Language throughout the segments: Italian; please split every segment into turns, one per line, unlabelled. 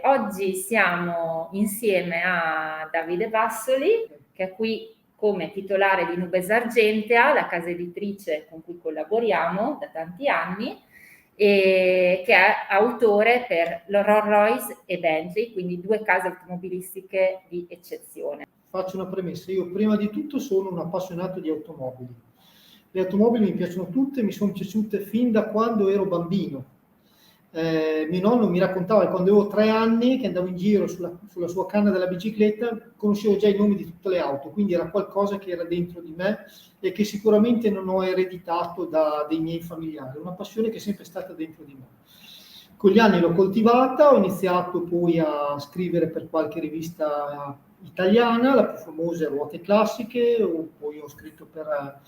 Oggi siamo insieme a Davide Bassoli, che è qui come titolare di Nubes Argentea, la casa editrice con cui collaboriamo da tanti anni, e che è autore per Rolls Royce e Bentley, quindi due case automobilistiche di eccezione.
Faccio una premessa: io prima di tutto sono un appassionato di automobili. Le automobili mi piacciono tutte, mi sono piaciute fin da quando ero bambino. Mio nonno mi raccontava che quando avevo 3 anni, che andavo in giro sulla sua canna della bicicletta, conoscevo già i nomi di tutte le auto, quindi era qualcosa che era dentro di me e che sicuramente non ho ereditato dai miei familiari, una passione che è sempre stata dentro di me. Con gli anni l'ho coltivata, ho iniziato poi a scrivere per qualche rivista italiana, la più famosa è Ruote Classiche, poi ho scritto per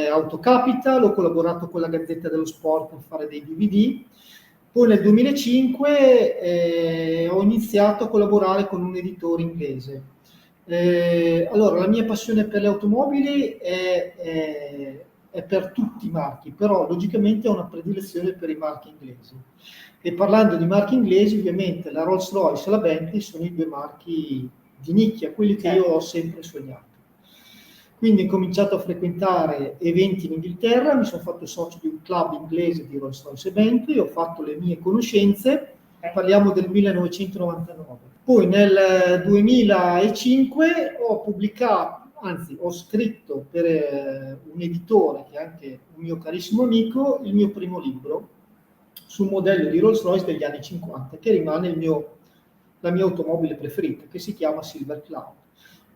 Autocapital, ho collaborato con la Gazzetta dello Sport per fare dei DVD. Poi nel 2005 ho iniziato a collaborare con un editore inglese. Allora, la mia passione per le automobili è per tutti i marchi, però logicamente ho una predilezione per i marchi inglesi. E parlando di marchi inglesi, ovviamente la Rolls Royce e la Bentley sono i due marchi di nicchia, quelli che io ho sempre sognato. Quindi ho cominciato a frequentare eventi in Inghilterra, mi sono fatto socio di un club inglese di Rolls Royce e Bentley, ho fatto le mie conoscenze, parliamo del 1999. Poi nel 2005 ho scritto per un editore, che è anche un mio carissimo amico, il mio primo libro su un modello di Rolls Royce degli anni 50, che rimane la mia automobile preferita, che si chiama Silver Cloud.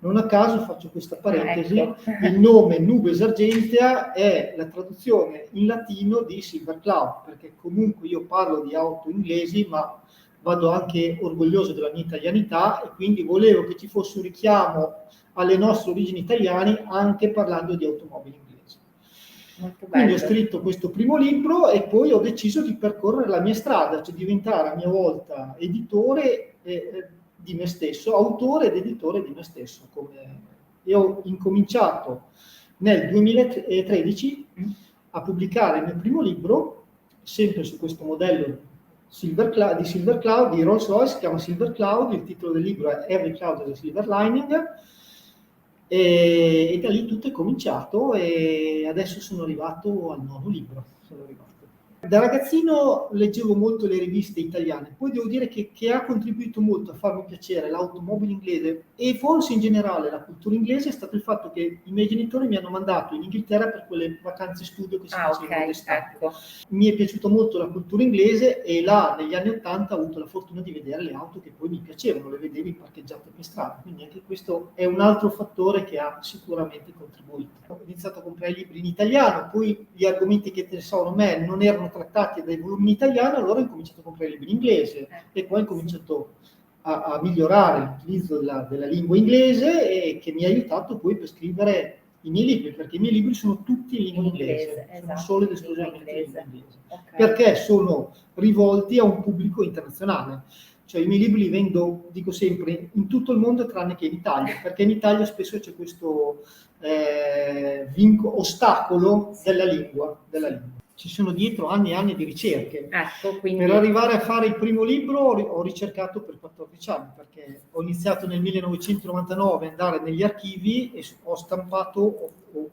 Non a caso faccio questa parentesi, il nome Nubes Argentea è la traduzione in latino di Silver Cloud, perché comunque io parlo di auto inglesi, ma vado anche orgoglioso della mia italianità e quindi volevo che ci fosse un richiamo alle nostre origini italiane anche parlando di automobili inglesi. Quindi ho scritto questo primo libro e poi ho deciso di percorrere la mia strada, cioè diventare a mia volta editore di me stesso, autore ed editore di me stesso. E ho incominciato nel 2013 a pubblicare il mio primo libro, sempre su questo modello di Silver Cloud, di Rolls Royce, si chiama Silver Cloud, il titolo del libro è Every Cloud has a Silver Lining, e da lì tutto è cominciato e adesso sono arrivato al 9° libro. Da ragazzino leggevo molto le riviste italiane, poi devo dire che ha contribuito molto a farmi piacere l'automobile inglese e forse in generale la cultura inglese è stato il fatto che i miei genitori mi hanno mandato in Inghilterra per quelle vacanze studio che si facevano d'estate. Ecco. Mi è piaciuta molto la cultura inglese e là negli anni 80 ho avuto la fortuna di vedere le auto che poi mi piacevano, le vedevi parcheggiate per strada, quindi anche questo è un altro fattore che ha sicuramente contribuito. Ho iniziato a comprare libri in italiano, poi gli argomenti che interessavano a me non erano trattati dai volumi in italiano, allora ho cominciato a comprare libri in inglese e poi ho cominciato a migliorare l'utilizzo della lingua inglese e che mi ha aiutato poi per scrivere i miei libri, perché i miei libri sono tutti in lingua inglese, sono solo ed esclusivamente in lingua inglese, perché sono rivolti a un pubblico internazionale. Cioè i miei libri li vendo, dico sempre, in tutto il mondo tranne che in Italia, perché in Italia spesso c'è questo ostacolo della lingua. Ci sono dietro anni e anni di ricerche. Quindi... Per arrivare a fare il primo libro ho ricercato per 14 anni, perché ho iniziato nel 1999 ad andare negli archivi e ho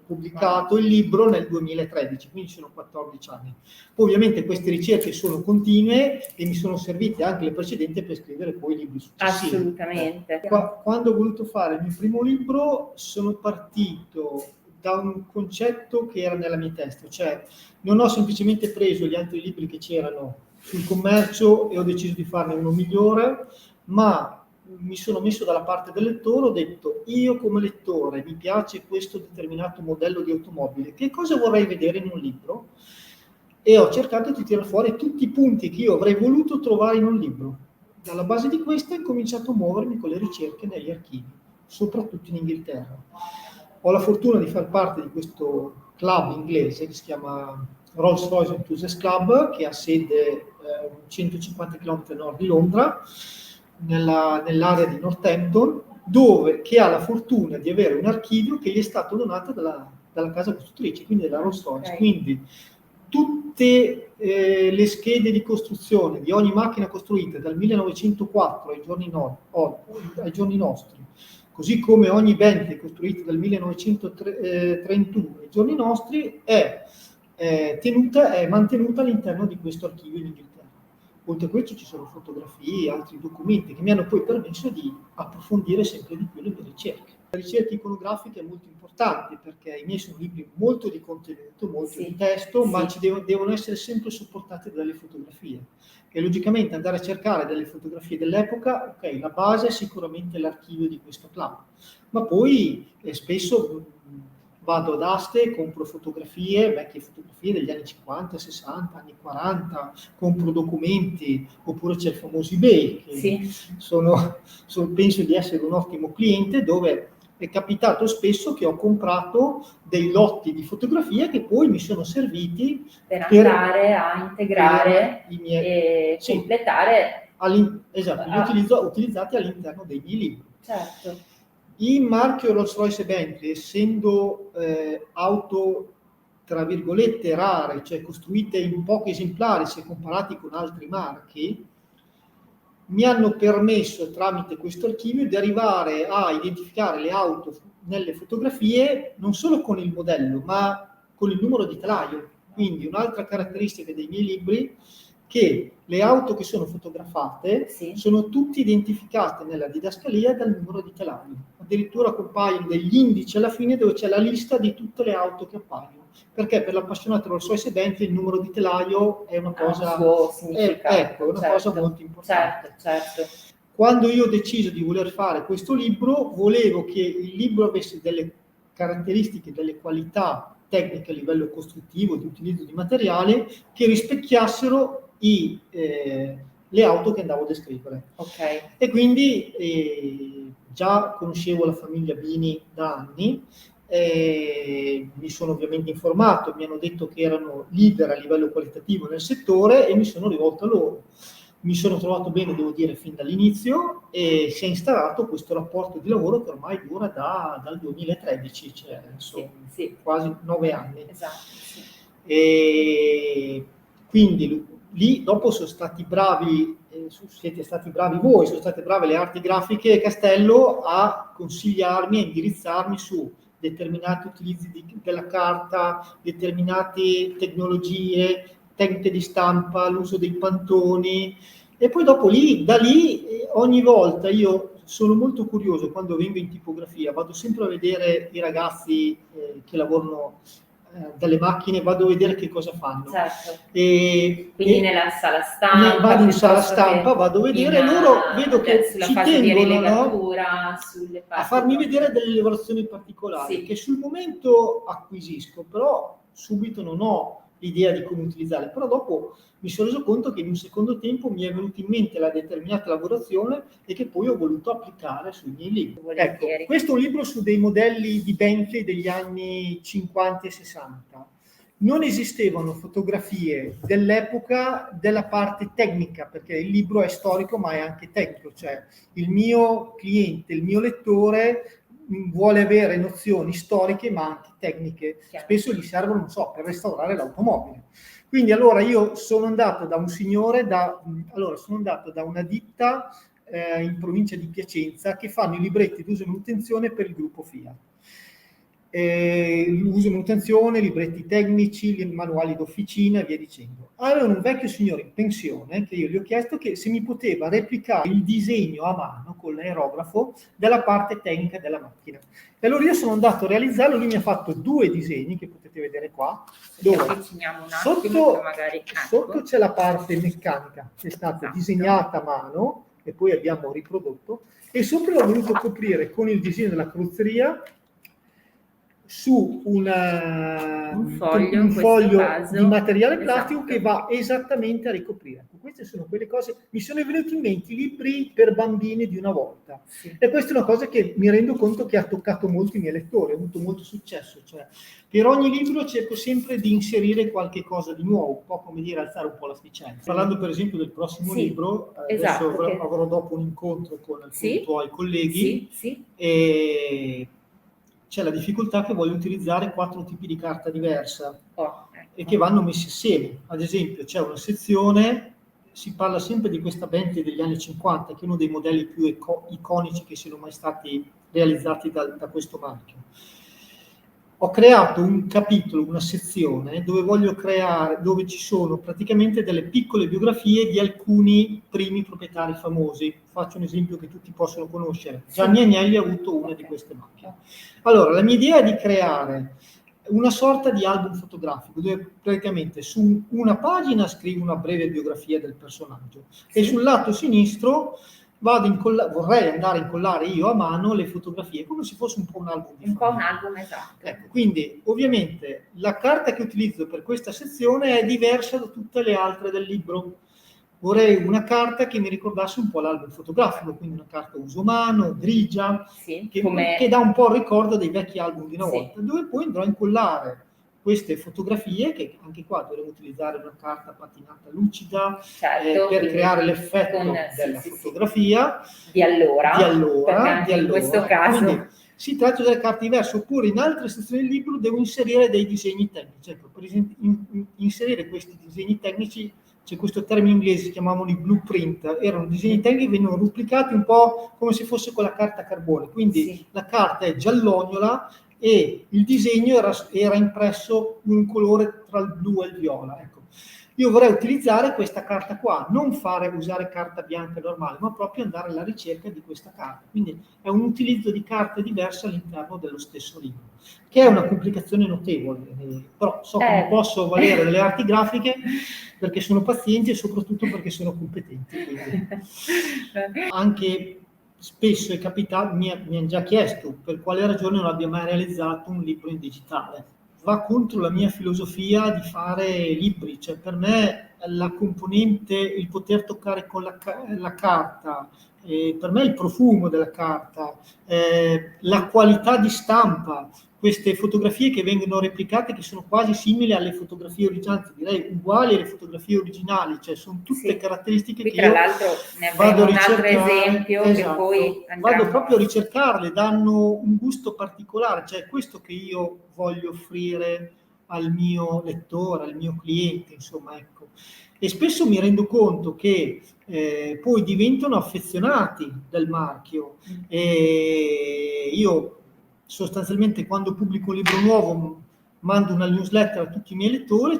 pubblicato il libro nel 2013, quindi sono 14 anni. Poi ovviamente queste ricerche sono continue e mi sono servite anche le precedenti per scrivere poi i libri successivi.
Assolutamente.
Quando ho voluto fare il mio primo libro sono partito da un concetto che era nella mia testa, cioè non ho semplicemente preso gli altri libri che c'erano sul commercio e ho deciso di farne uno migliore, ma mi sono messo dalla parte del lettore, ho detto io come lettore mi piace questo determinato modello di automobile, che cosa vorrei vedere in un libro? E ho cercato di tirare fuori tutti i punti che io avrei voluto trovare in un libro. Dalla base di questo ho cominciato a muovermi con le ricerche negli archivi, soprattutto in Inghilterra. Ho la fortuna di far parte di questo club inglese che si chiama Rolls Royce Enthusiast Club, che ha sede 150 km a nord di Londra, nell'area di Northampton, che ha la fortuna di avere un archivio che gli è stato donato dalla casa costruttrice, quindi della Rolls-Royce.
Ok.
Quindi tutte le schede di costruzione di ogni macchina costruita dal 1904 ai giorni nostri, così come ogni Bentley costruita dal 1931 ai giorni nostri, è mantenuta all'interno di questo archivio in Inghilterra. Oltre a questo ci sono fotografie, altri documenti che mi hanno poi permesso di approfondire sempre di più le mie ricerche. La ricerca iconografica è molto importante perché i miei sono libri molto di contenuto, molto di testo, ma devono essere sempre supportati dalle fotografie. E logicamente andare a cercare delle fotografie dell'epoca, ok, la base è sicuramente l'archivio di questo club, ma poi spesso vado ad aste, compro fotografie, vecchie fotografie degli anni 50, 60, anni 40, compro documenti, oppure c'è il famoso eBay, che penso di essere un ottimo cliente, dove è capitato spesso che ho comprato dei lotti di fotografie che poi mi sono serviti
per andare a integrare
i miei,
e completare.
Esatto, utilizzati all'interno dei miei libri.
Certo.
Il marchio Rolls-Royce e Bentley, essendo auto tra virgolette rare, cioè costruite in pochi esemplari se comparati con altri marchi, mi hanno permesso tramite questo archivio di arrivare a identificare le auto nelle fotografie non solo con il modello, ma con il numero di telaio. Quindi un'altra caratteristica dei miei libri, che le auto che sono fotografate sono tutte identificate nella didascalia dal numero di telaio. Addirittura compaiono degli indici alla fine dove c'è la lista di tutte le auto che appaiono. Perché per l'appassionato Rolls-Royce e Bentley il numero di telaio è una cosa, cosa molto importante.
Certo.
Quando io ho deciso di voler fare questo libro, volevo che il libro avesse delle caratteristiche, delle qualità tecniche a livello costruttivo, di utilizzo di materiale, che rispecchiassero le auto che andavo a descrivere.
Okay.
E quindi già conoscevo la famiglia Bini da anni, mi sono ovviamente informato, mi hanno detto che erano leader a livello qualitativo nel settore e mi sono rivolto a loro. Mi sono trovato bene, devo dire, fin dall'inizio, e si è instaurato questo rapporto di lavoro che ormai dura dal 2013, cioè quasi 9 anni.
Esatto,
E quindi lì dopo sono stati bravi, siete stati bravi voi, sono state brave le arti grafiche Castello a consigliarmi, a indirizzarmi su determinati utilizzi della carta, determinate tecnologie, tecniche di stampa, l'uso dei pantoni, e poi dopo da lì ogni volta io sono molto curioso quando vengo in tipografia, vado sempre a vedere i ragazzi che lavorano dalle macchine, vado a vedere che cosa fanno.
Certo.
Quindi
nella sala stampa,
vado in sala stampa, vado a vedere, loro vedo che ci tengono a farmi vedere delle lavorazioni particolari che sul momento acquisisco, però subito non ho l'idea di come utilizzarle, però dopo mi sono reso conto che in un secondo tempo mi è venuta in mente la determinata lavorazione e che poi ho voluto applicare sui miei libri. Ecco, questo è un libro su dei modelli di Bentley degli anni 50 e 60. Non esistevano fotografie dell'epoca della parte tecnica, perché il libro è storico ma è anche tecnico, cioè il mio cliente, il mio lettore vuole avere nozioni storiche ma anche tecniche. Spesso gli servono, non so, per restaurare l'automobile. Quindi allora io sono andato da un signore, sono andato da una ditta in provincia di Piacenza che fanno i libretti d'uso e manutenzione per il gruppo Fiat. Uso e manutenzione, libretti tecnici, manuali d'officina e via dicendo. Avevano un vecchio signore in pensione che io gli ho chiesto che se mi poteva replicare il disegno a mano con l'aerografo della parte tecnica della macchina. E allora io sono andato a realizzarlo, lui mi ha fatto 2 disegni che potete vedere qua, dove sotto c'è la parte meccanica che è stata disegnata a mano e poi abbiamo riprodotto, e sopra l'ho voluto coprire con il disegno della carrozzeria su
un foglio, in questo
foglio
caso,
di materiale plastico,
esatto,
che va esattamente a ricoprire. Queste sono quelle cose, mi sono venuti in mente i libri per bambini di una volta,
sì.
e questa è una cosa che mi rendo conto che ha toccato molto i miei lettori, ha avuto molto successo, cioè per ogni libro cerco sempre di inserire qualche cosa di nuovo, un po' come dire alzare un po' l'asticella. Parlando per esempio del prossimo
Sì,
libro,
esatto,
adesso avrò dopo un incontro con alcuni
sì,
tuoi colleghi,
sì, sì.
e c'è la difficoltà che voglio utilizzare 4 tipi di carta diversa
Oh, ecco.
e che vanno messi assieme. Ad esempio c'è una sezione, si parla sempre di questa Bentley degli anni 50, che è uno dei modelli più iconici che siano mai stati realizzati da questo marchio. Ho creato un capitolo, una sezione, dove ci sono praticamente delle piccole biografie di alcuni primi proprietari famosi. Faccio un esempio che tutti possono conoscere. Gianni Agnelli ha avuto una di queste macchine. Allora, la mia idea è di creare una sorta di album fotografico, dove praticamente su una pagina scrivo una breve biografia del personaggio, e sul lato sinistro vorrei andare a incollare io a mano le fotografie, come se fosse un po' un album di famiglia.
Un po' un album, esatto.
Ecco, quindi ovviamente la carta che utilizzo per questa sezione è diversa da tutte le altre del libro. Vorrei una carta che mi ricordasse un po' l'album fotografico, quindi una carta uso mano, grigia,
sì,
che dà un po' il ricordo dei vecchi album di una volta, dove poi andrò a incollare queste fotografie, che anche qua dovremo utilizzare una carta patinata lucida,
certo,
per creare l'effetto della fotografia
di allora, perché anche in questo caso
quindi si tratta delle carte diverse. Oppure in altre sezioni del libro devo inserire dei disegni tecnici. Ecco, per esempio, inserire questi disegni tecnici, c'è questo termine inglese, si chiamavano i blueprint, erano disegni tecnici che venivano duplicati un po' come se fosse con la carta carbone, quindi la carta è giallognola e il disegno era impresso in un colore tra il blu e il viola. Ecco. Io vorrei utilizzare questa carta qua, non usare carta bianca normale, ma proprio andare alla ricerca di questa carta. Quindi è un utilizzo di carte diverse all'interno dello stesso libro, che è una complicazione notevole, però so che non posso valere delle arti grafiche perché sono pazienti e soprattutto perché sono competenti. Anche spesso è capitato, mi hanno già chiesto per quale ragione non abbia mai realizzato un libro in digitale. Va contro la mia filosofia di fare libri, cioè per me la componente, il poter toccare con la carta, per me il profumo della carta, la qualità di stampa, queste fotografie che vengono replicate, che sono quasi simili alle fotografie originali, direi uguali alle fotografie originali, cioè sono tutte caratteristiche
qui,
che io vado a ricercare.
Un altro esempio,
esatto,
che poi
vado proprio a ricercarle, danno un gusto particolare, cioè questo che io voglio offrire al mio lettore, al mio cliente, insomma, ecco. E spesso mi rendo conto che poi diventano affezionati del marchio, e io sostanzialmente quando pubblico un libro nuovo mando una newsletter a tutti i miei lettori,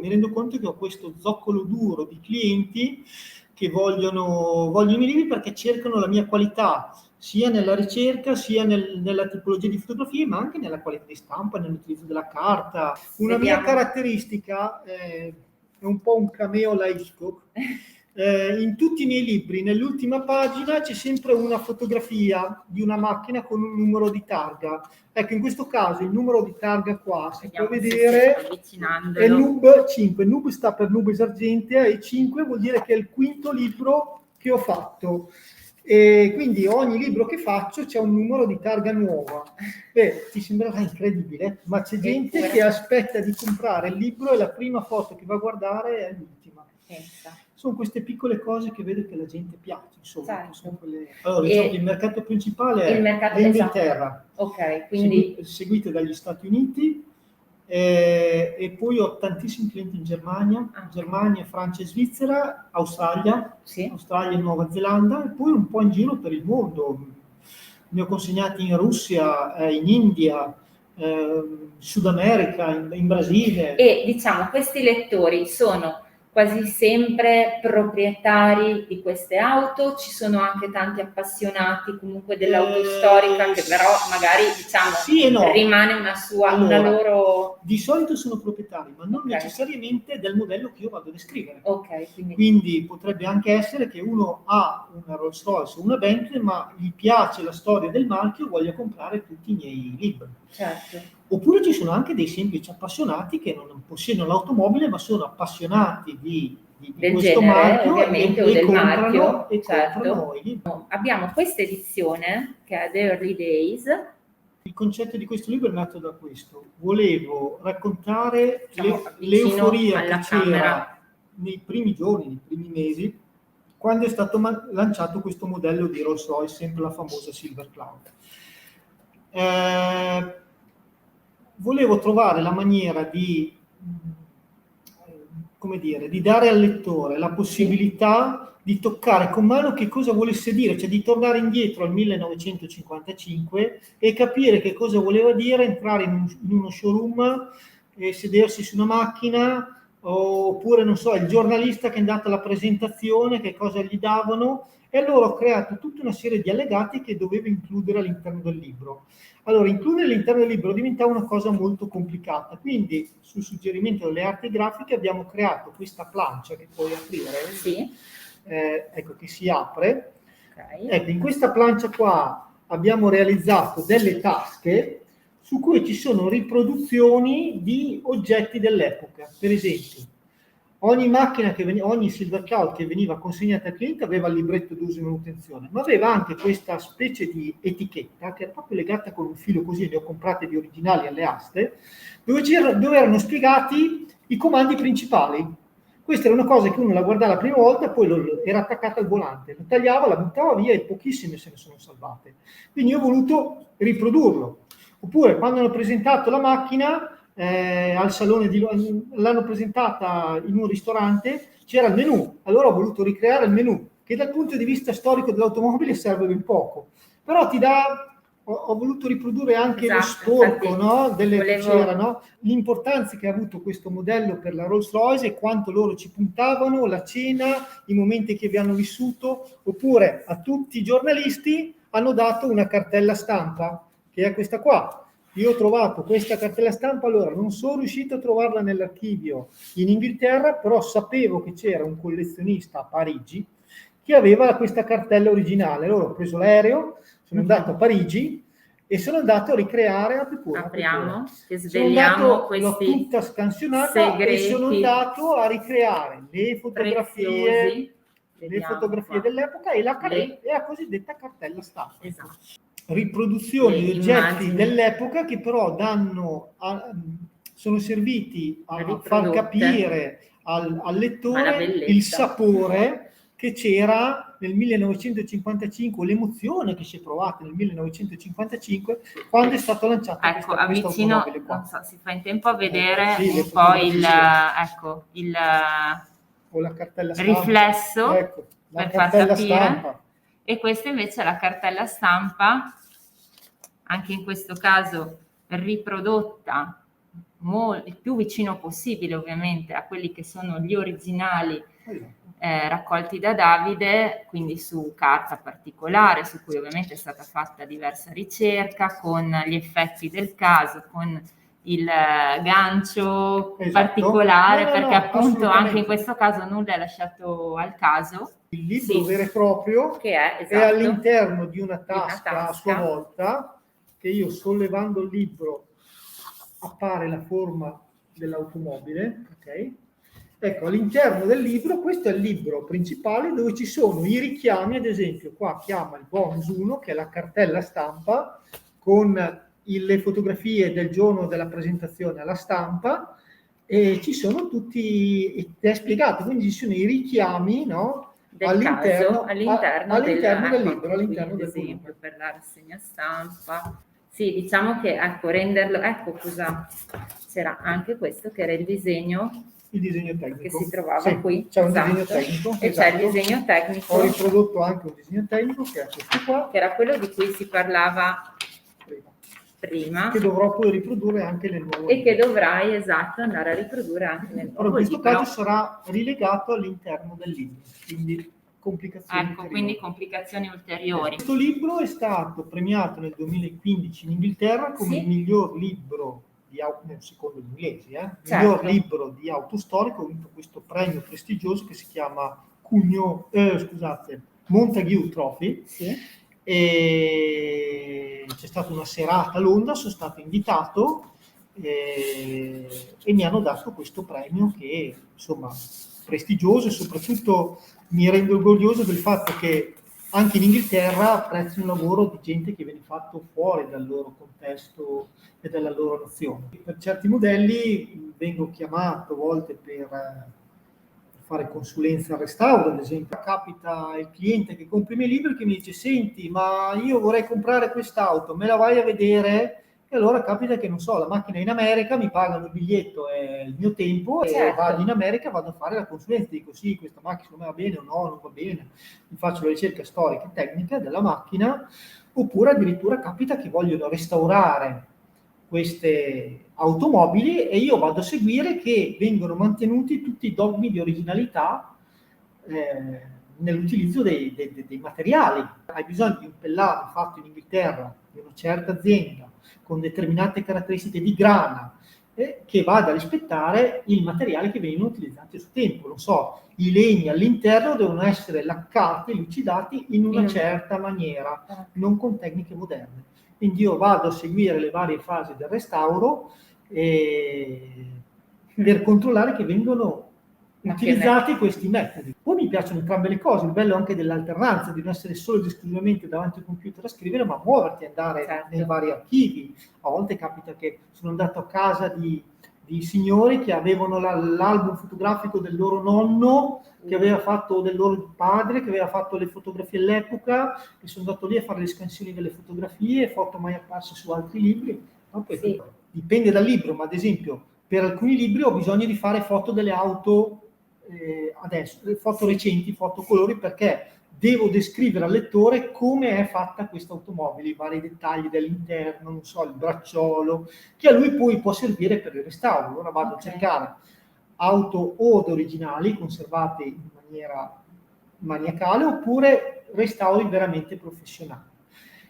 mi rendo conto che ho questo zoccolo duro di clienti che vogliono i miei libri perché cercano la mia qualità, sia nella ricerca, sia nella tipologia di fotografie, ma anche nella qualità di stampa, nell'utilizzo della carta. Una mia caratteristica è un po' un cameo alla Hitchcock. In tutti i miei libri, nell'ultima pagina, c'è sempre una fotografia di una macchina con un numero di targa. Ecco, in questo caso il numero di targa qua si può vedere, è Nub 5. Nub sta per Nubes Argentea e 5 vuol dire che è il quinto libro che ho fatto. E quindi ogni libro che faccio c'è un numero di targa nuova. Ti sembrerà incredibile, ma c'è gente che aspetta di comprare il libro e la prima foto che va a guardare è l'ultima. Sono queste piccole cose che vedo che la gente piace, insomma. Sono quelle... Allora, diciamo che il mercato principale è l'Inghilterra, quindi seguito dagli Stati Uniti, e poi ho tantissimi clienti in Germania, Francia e Svizzera, Australia e Nuova Zelanda, e poi un po' in giro per il mondo. Ne ho consegnati in Russia, in India, Sud America, in Brasile.
E diciamo, questi lettori sono quasi sempre proprietari di queste auto, ci sono anche tanti appassionati comunque dell'auto storica, che però magari, diciamo, rimane una loro
Di solito sono proprietari, ma non
Ok.
necessariamente del modello che io vado a descrivere.
Ok, quindi
Quindi potrebbe anche essere che uno ha una Rolls Royce o una Bentley, ma gli piace la storia del marchio e voglia comprare tutti i miei libri.
certo.
Oppure ci sono anche dei semplici appassionati che non possiedono l'automobile, ma sono appassionati di
Del
questo
genere,
marchio
ovviamente, o del marchio, certo.
comprano i libri.
Abbiamo questa edizione che è The Early Days.
Il concetto di questo libro è nato da questo. Volevo raccontare
Diciamo,
l'euforia
alla
che c'era
camera.
nei primi giorni, nei primi mesi, quando è stato lanciato questo modello di Rolls Royce, sempre la famosa Silver Cloud. Volevo trovare la maniera di, come dire, di dare al lettore la possibilità di toccare con mano che cosa volesse dire, cioè di tornare indietro al 1955 e capire che cosa voleva dire entrare in uno showroom e sedersi su una macchina, oppure, non so, il giornalista che è andato alla presentazione, che cosa gli davano, e allora ho creato tutta una serie di allegati che dovevo includere all'interno del libro. Allora, includere all'interno del libro diventava una cosa molto complicata, quindi sul suggerimento delle arti grafiche abbiamo creato questa plancia che puoi aprire,
Sì.
ecco, che si apre.
Ok.
Ecco, in questa plancia qua abbiamo realizzato delle tasche su cui ci sono riproduzioni di oggetti dell'epoca. Per esempio, ogni macchina ogni Silver Cloud che veniva consegnata al cliente aveva il libretto d'uso e manutenzione, ma aveva anche questa specie di etichetta che era proprio legata con un filo così, ne ho comprate di originali alle aste, dove erano spiegati i comandi principali. Questa era una cosa che uno la guardava la prima volta, poi era attaccata al volante, lo tagliava, la buttava via e pochissime se ne sono salvate. Quindi io ho voluto riprodurlo. Oppure quando hanno presentato la macchina al salone l'hanno presentata in un ristorante, c'era il menù, allora ho voluto ricreare il menù, che dal punto di vista storico dell'automobile serve ben poco, però ti dà, ho voluto riprodurre anche lo sporco, no? Che c'era, no? L'importanza che ha avuto questo modello per la Rolls Royce e quanto loro ci puntavano, la cena, i momenti che vi hanno vissuto, oppure a tutti i giornalisti hanno dato una cartella stampa, che è questa qua. Io ho trovato questa cartella stampa, allora non sono riuscito a trovarla nell'archivio in Inghilterra, però sapevo che c'era un collezionista a Parigi che aveva questa cartella originale. Allora ho preso l'aereo, sono andato a Parigi e sono andato a ricreare,
apriamo, che
sveliamo
questi
l'ho tutta scansionata
segreti
e sono andato a ricreare le
preziosi.
fotografie dell'epoca e la cosiddetta cartella stampa.
Esatto.
Riproduzioni di oggetti dell'epoca che però sono serviti a far capire al lettore il sapore che c'era nel 1955, l'emozione che si è provata nel 1955 quando è stato lanciato
ecco, avvicino, non so, si fa in tempo a vedere un po'
o la cartella stampa,
riflesso,
ecco,
per far capire. Stampa. E questa invece è la cartella stampa, anche in questo caso riprodotta il più vicino possibile ovviamente a quelli che sono gli originali raccolti da Davide, quindi su carta particolare su cui ovviamente è stata fatta diversa ricerca con gli effetti del caso, con il gancio particolare, perché appunto anche in questo caso nulla è lasciato al caso.
Il libro vero e proprio
che è
all'interno di una tasca a sua volta, che io sollevando il libro appare la forma dell'automobile, ok? Ecco, all'interno del libro, questo è il libro principale dove ci sono i richiami, ad esempio qua chiama il bonus 1, che è la cartella stampa, con le fotografie del giorno della presentazione alla stampa, e ci sono tutti, è spiegato, quindi ci sono i richiami, no? All'interno del libro, all'interno del
esempio per la rassegna stampa. Sì, diciamo che ecco, renderlo, ecco cosa, c'era anche questo che era il disegno
tecnico
che si trovava qui.
C'è un disegno tecnico.
E c'è il disegno tecnico.
Ho riprodotto anche un disegno tecnico che è questo qua.
Che era quello di cui si parlava prima.
Che dovrò poi riprodurre anche nel nuovo
libro. Che dovrai, esatto, andare a riprodurre anche nel nuovo libro.
In questo caso sarà rilegato all'interno del libro, quindi complicazioni ulteriori.
Quindi complicazioni ulteriori.
Questo libro è stato premiato nel 2015 in Inghilterra come il miglior libro secondo gli inglesi, miglior
Certo.
libro di auto storico. Ho vinto questo premio prestigioso che si chiama Montague Trophy.
Sì.
E c'è stata una serata a Londra, sono stato invitato e mi hanno dato questo premio che, insomma, prestigioso, e soprattutto mi rendo orgoglioso del fatto che anche in Inghilterra apprezzano il lavoro di gente che viene fatto fuori dal loro contesto e dalla loro nazione. Per certi modelli vengo chiamato a volte per fare consulenza al restauro, ad esempio. Capita il cliente che compra i miei libri che mi dice: senti, ma io vorrei comprare quest'auto, me la vai a vedere? E allora capita che, non so, la macchina è in America, mi pagano il biglietto e il mio tempo, e
Certo.
vado in America, vado a fare la consulenza, dico sì, questa macchina secondo me va bene o no, non va bene, mi faccio la ricerca storica e tecnica della macchina. Oppure addirittura capita che vogliono restaurare queste automobili e io vado a seguire che vengono mantenuti tutti i dogmi di originalità nell'utilizzo dei materiali. Hai bisogno di un pellame fatto in Inghilterra, di una certa azienda, con determinate caratteristiche di grana, che vada a rispettare il materiale che vengono utilizzati a suo tempo. Non so, i legni all'interno devono essere laccati, lucidati in una certa maniera, non con tecniche moderne. Quindi io vado a seguire le varie fasi del restauro per controllare che vengono utilizzati questi metodi. Poi mi piacciono entrambe le cose, il bello anche dell'alternanza, di non essere solo ed esclusivamente davanti al computer a scrivere, ma muoverti, andare nei vari archivi. A volte capita che sono andato a casa di signori che avevano l'album fotografico del loro nonno, che aveva fatto, del loro padre, che aveva fatto le fotografie all'epoca, e sono andato lì a fare le scansioni delle fotografie, foto mai apparse su altri libri. Sì. Dipende dal libro, ma ad esempio per alcuni libri ho bisogno di fare foto delle auto adesso, foto recenti, foto colori, perché devo descrivere al lettore come è fatta questa automobile, i vari dettagli dell'interno, non so, il bracciolo, che a lui poi può servire per il restauro. Allora vado a cercare auto o originali conservate in maniera maniacale, oppure restauri veramente professionali.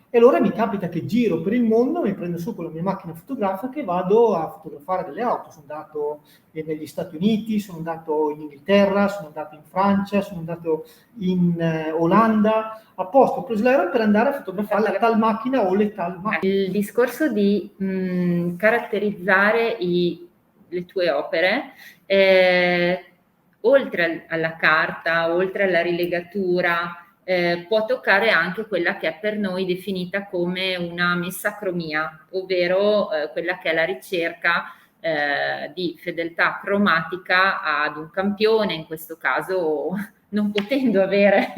E allora mi capita che giro per il mondo, mi prendo su con la mia macchina fotografica e vado a fotografare delle auto. Sono andato negli Stati Uniti, sono andato in Inghilterra, sono andato in Francia, sono andato in Olanda, apposta ho preso l'aereo per andare a fotografare la tal macchina o le tal macchine.
Il discorso di caratterizzare le tue opere, oltre alla carta, oltre alla rilegatura, può toccare anche quella che è per noi definita come una messacromia, ovvero quella che è la ricerca di fedeltà cromatica ad un campione, in questo caso non potendo avere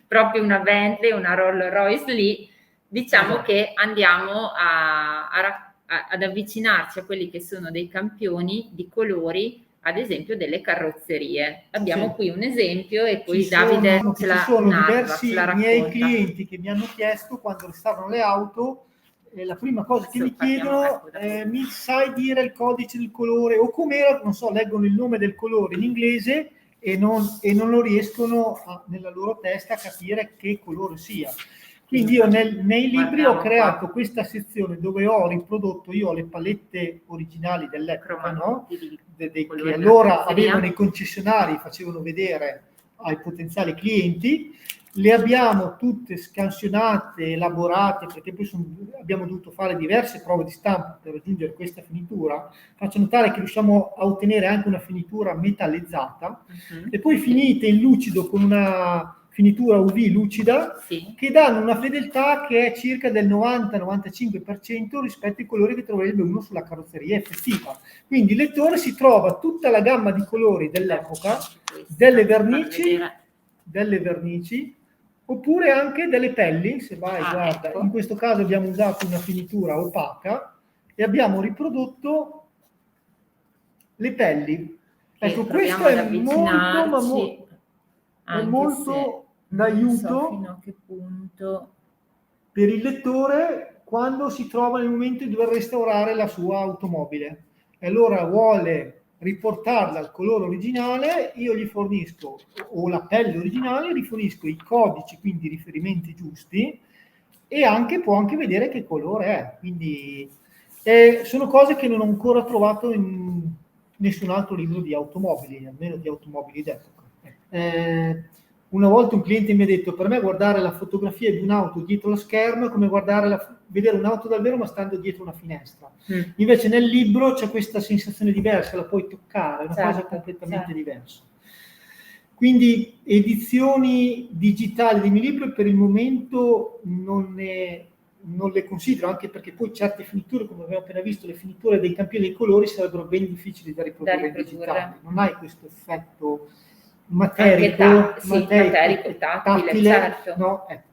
proprio una Bentley, una Rolls Royce lì, diciamo che andiamo ad avvicinarci a quelli che sono dei campioni di colori, ad esempio delle carrozzerie. Abbiamo qui un esempio e poi Davide
ci sono diversi miei clienti che mi hanno chiesto, quando restaurano le auto, la prima cosa che mi chiedono è: mi sai dire il codice del colore, o com'era, non so, leggono il nome del colore in inglese e non lo riescono nella loro testa a capire che colore sia. Quindi io nei libri ho creato questa sezione dove ho riprodotto, io ho le palette originali dell'epoca, no? Che allora avevano i concessionari, facevano vedere ai potenziali clienti. Le abbiamo tutte scansionate, elaborate, perché poi abbiamo dovuto fare diverse prove di stampa per raggiungere questa finitura. Faccio notare che riusciamo a ottenere anche una finitura metallizzata, e poi finite in lucido con una finitura UV lucida, che danno una fedeltà che è circa del 90-95% rispetto ai colori che troverebbe uno sulla carrozzeria effettiva. Quindi il lettore si trova tutta la gamma di colori dell'epoca, delle vernici, oppure anche delle pelli. Se vai, guarda, in questo caso abbiamo usato una finitura opaca e abbiamo riprodotto le pelli. Ecco, questo è molto d'aiuto fino a che punto per il lettore quando si trova nel momento di dover restaurare la sua automobile e allora vuole riportarla al colore originale. Io gli fornisco, o la pelle originale, gli fornisco i codici, quindi i riferimenti giusti, e può anche vedere che colore è. Quindi Sono cose che non ho ancora trovato in nessun altro libro di automobili, almeno di automobili d'epoca. Una volta un cliente mi ha detto: per me guardare la fotografia di un'auto dietro lo schermo è come vedere un'auto davvero ma stando dietro una finestra. Invece nel libro c'è questa sensazione diversa, la puoi toccare, è una cosa completamente diversa. Quindi edizioni digitali di miei libri per il momento non le considero, anche perché poi certe finiture, come abbiamo appena visto, le finiture dei campioni dei colori sarebbero ben difficili da riprodurre in digitale. Non hai questo effetto materico, tattile,
certo.
no? Ecco.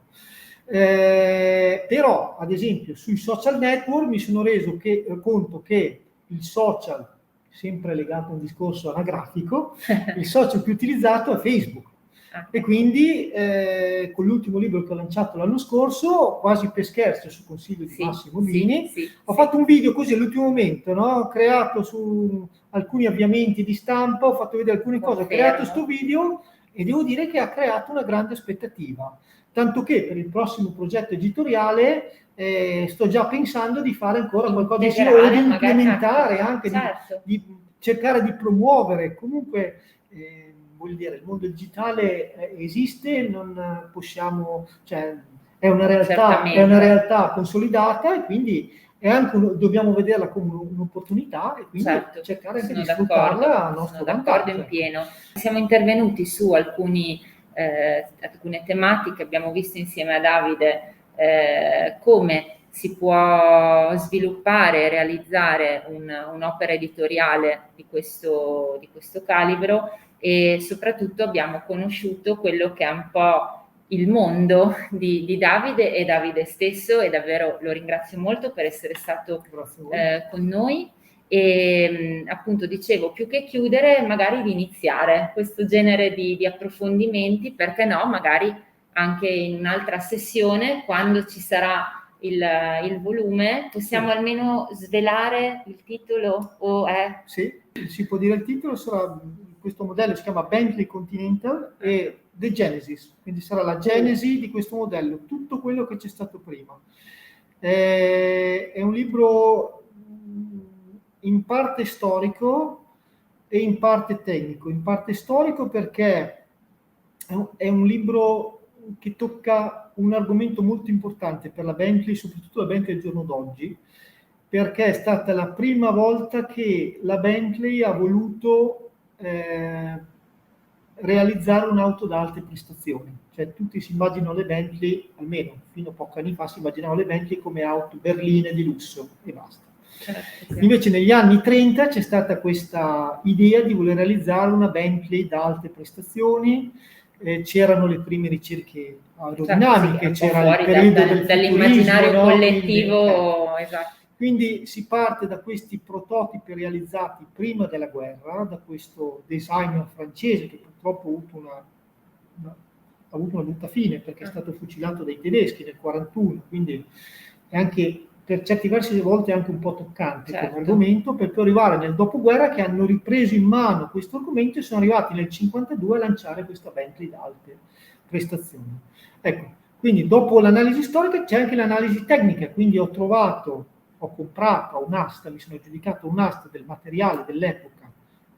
Però, ad esempio, sui social network mi sono reso conto che il social, sempre legato a un discorso anagrafico, il social più utilizzato è Facebook. E quindi con l'ultimo libro che ho lanciato l'anno scorso, quasi per scherzo, su consiglio di Massimo Bini, ho fatto un video così all'ultimo momento, no? Ho creato su alcuni avviamenti di stampa, ho fatto vedere alcune cose, ho creato questo video e devo dire che ha creato una grande aspettativa. Tanto che per il prossimo progetto editoriale sto già pensando di fare ancora qualcosa di simile, o di implementare anche, di cercare di promuovere. Comunque, voglio dire, il mondo digitale esiste, non possiamo, cioè, è una realtà consolidata, e quindi è anche dobbiamo vederla come un'opportunità e quindi cercare anche di sfruttarla a nostro vantaggio.
Sono d'accordo in pieno. Siamo intervenuti su alcune tematiche, abbiamo visto insieme a Davide come si può sviluppare e realizzare un'opera editoriale di questo calibro, e soprattutto abbiamo conosciuto quello che è un po' il mondo di Davide e Davide stesso, e davvero lo ringrazio molto per essere stato con noi. E appunto dicevo, più che chiudere, magari di iniziare questo genere di approfondimenti, perché no, magari anche in un'altra sessione, quando ci sarà il volume, possiamo almeno svelare il titolo?
Sì, si può dire il titolo. Sarà, questo modello si chiama Bentley Continental e The Genesis, quindi sarà la genesi di questo modello, tutto quello che c'è stato prima. È un libro in parte storico e in parte tecnico. In parte storico perché è un libro che tocca un argomento molto importante per la Bentley, soprattutto la Bentley al giorno d'oggi, perché è stata la prima volta che la Bentley ha voluto realizzare un'auto da alte prestazioni. Cioè tutti si immaginano le Bentley, almeno fino a pochi anni fa si immaginavano le Bentley come auto berline di lusso e basta. Invece negli anni 30 c'è stata questa idea di voler realizzare una Bentley da alte prestazioni. C'erano le prime ricerche aerodinamiche, c'era il periodo
dall'immaginario collettivo, esatto.
Quindi si parte da questi prototipi realizzati prima della guerra, da questo designer francese che purtroppo ha avuto una brutta fine perché è stato fucilato dai tedeschi nel 1941, quindi è anche per certi versi a volte anche un po' toccante come argomento, per poi arrivare nel dopoguerra che hanno ripreso in mano questo argomento e sono arrivati nel 1952 a lanciare questa Bentley da alte prestazioni. Ecco, quindi dopo l'analisi storica c'è anche l'analisi tecnica, quindi ho comprato un'asta, mi sono aggiudicato un'asta del materiale dell'epoca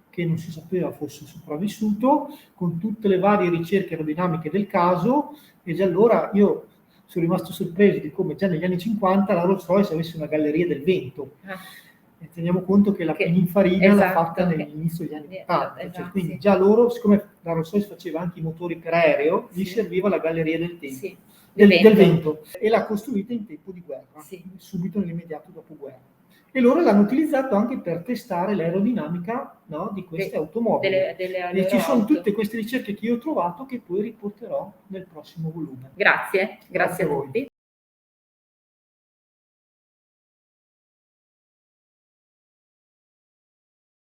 che non si sapeva fosse sopravvissuto, con tutte le varie ricerche aerodinamiche del caso, e già allora io sono rimasto sorpreso di come già negli anni 50 la Rolls-Royce avesse una galleria del vento. E teniamo conto che la Pininfarina l'ha fatta nell'inizio degli anni 80, cioè, quindi già loro, siccome la Rolls-Royce faceva anche i motori per aereo, gli serviva la galleria del tempo. Del vento, e l'ha costruita in tempo di guerra, subito nell'immediato dopoguerra. E loro l'hanno utilizzato anche per testare l'aerodinamica, no, di queste automobili. E ci sono tutte queste ricerche che io ho trovato che poi riporterò nel prossimo volume.
Grazie a tutti.